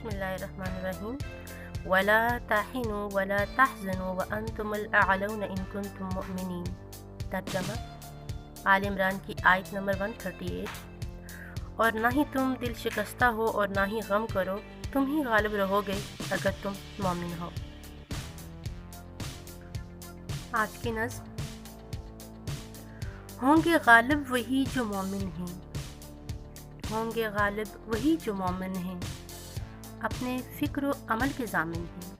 بسم اللہ الرحمن الرحیم ولا تحنوا ولا تحزنوا وانتم الاعلون ان کنتم مؤمنین۔ ترجمہ آل عمران کی آیت نمبر 138۔ اور نہ ہی تم دل شکستہ ہو اور نہ ہی غم کرو، تم ہی غالب رہو گے اگر تم مومن ہو۔ آج کی نظم۔ ہوں گے غالب وہی جو مومن ہیں، ہوں گے غالب وہی جو مومن ہیں، اپنے فکر و عمل کے ضامن ہیں۔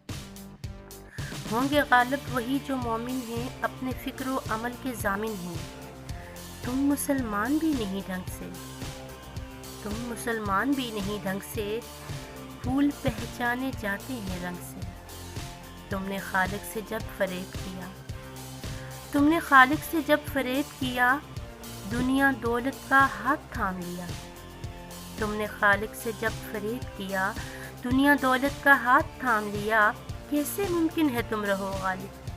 ہوں گے غالب وہی جو مومن ہیں، اپنے فکر و عمل کے ضامن ہیں۔ تم مسلمان بھی نہیں ڈھنگ سے، تم مسلمان بھی نہیں ڈھنگ سے، پھول پہچانے جاتے ہیں رنگ سے۔ تم نے خالق سے جب فریب کیا، تم نے خالق سے جب فریب کیا، دنیا دولت کا ہاتھ تھام لیا۔ تم نے خالق سے جب فریب کیا، دنیا دولت کا ہاتھ تھام لیا۔ کیسے ممکن ہے تم رہو غالب،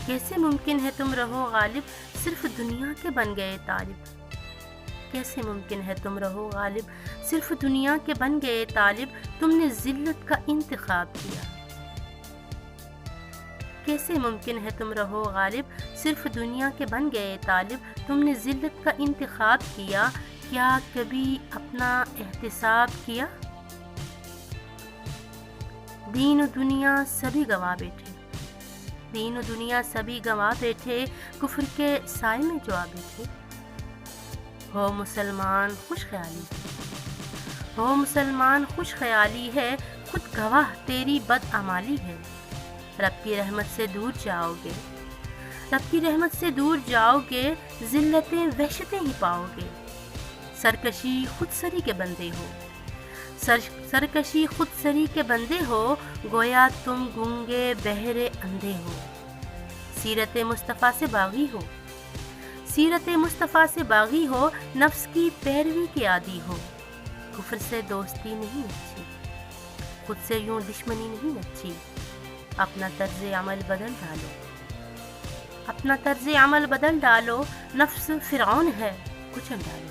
کیسے ممکن ہے تم رہو غالب، صرف دنیا کے بن گئے طالب۔ کیسے ممکن ہے تم رہو غالب، صرف دنیا کے بن گئے طالب۔ تم نے ذلت کا انتخاب کیا، کیسے ممکن ہے تم رہو غالب، صرف دنیا کے بن گئے طالب۔ تم نے ذلت کا انتخاب کیا، کیا کبھی اپنا احتساب کیا؟ دین و دنیا سبھی گنوا بیٹھے، دین و دنیا سبھی گنوا بیٹھے، کفر کے سائے میں جو آ بیٹھے۔ ہو مسلمان خوش خیالی، ہو مسلمان خوش خیالی ہے، خود گواہ تیری بدعمالی ہے۔ رب کی رحمت سے دور جاؤ گے، رب کی رحمت سے دور جاؤ گے، ذلتیں وحشتیں ہی پاؤ گے۔ سرکشی خود سری کے بندے ہو، سرکشی خود سری کے بندے ہو، گویا تم گنگے بہرے اندھے ہو۔ سیرت مصطفیٰ سے باغی ہو، سیرت مصطفیٰ سے باغی ہو، نفس کی پیروی کے عادی ہو۔ کفر سے دوستی نہیں اچھی، خود سے یوں دشمنی نہیں اچھی۔ اپنا طرز عمل بدل ڈالو، اپنا طرز عمل بدل ڈالو، نفس فرعون ہے کچل ڈالو۔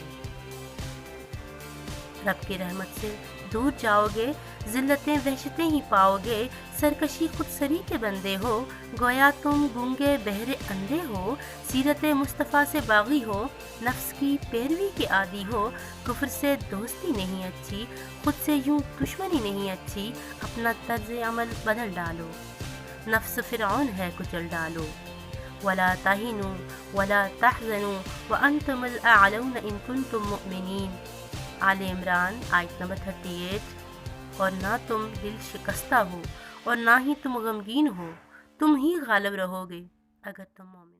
رب کی رحمت سے دور جاؤ گے، ذلتیں وحشتیں ہی پاؤ گے۔ سرکشی خود سری کے بندے ہو، گویا تم گنگے بہرے اندھے ہو۔ سیرت مصطفیٰ سے باغی ہو، نفس کی پیروی کے عادی ہو۔ کفر سے دوستی نہیں اچھی، خود سے یوں دشمنی نہیں اچھی۔ اپنا طرز عمل بدل ڈالو، نفس فرعون ہے کچل ڈالو۔ ولا تہنوا ولا تحزنوا وانتم الاعلون ان کنتم مؤمنین۔ آل عمران آیت نمبر 38۔ اور نہ تم دل شکستہ ہو اور نہ ہی تم غمگین ہو، تم ہی غالب رہو گے اگر تم مومن